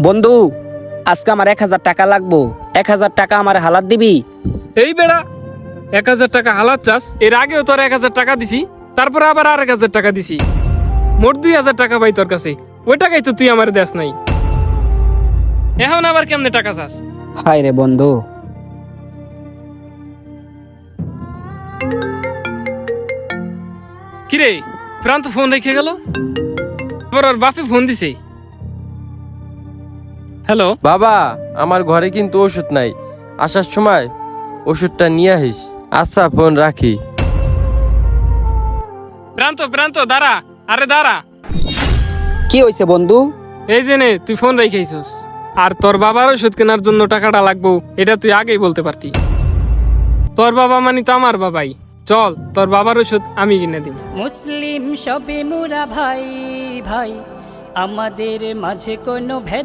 বন্ধু, আজকে আমার 1,000 টাকা লাগবো। 1,000 টাকা আমার হালাত দিবি? এই বেড়া, 1,000 টাকা হালাত চাস? এর আগেও তোর 1,000 টাকা দিছি, তারপরে আবার আর 1,000 টাকা দিছি। মোট 2,000 টাকা পাই তোর কাছে। ওই টাকাই তো তুই আমার দেশ নাই। এখন আবার কেমনে টাকা চাস? হায় রে বন্ধু। কিরে, প্রান্ত ফোন রেখে গেল, আবার ওর বাপে ফোন দিছে। হ্যালো বাবা, আমার ঘরে কিন্তু ওষুধ নাই, আসার সময় ওষুধটা নিয়ে আসিস। আচ্ছা, ফোন রাখি। প্রান্ত, প্রান্ত দাঁড়া, আরে দাঁড়া। কি হয়েছে বন্ধু? এই যে নে, তুই ফোন রেখেছিস। আর তোর বাবার ওষুধ কেনার জন্য টাকাটা লাগবো, এটা তুই আগেই বলতে পারতি। তোর বাবা মানে তো আমার বাবাই। চল, তোর বাবার ওষুধ আমি কিনে দিব। মুসলিম সবে মোরা ভাই ভাই, আমাদের মাঝে কোনো ভেদ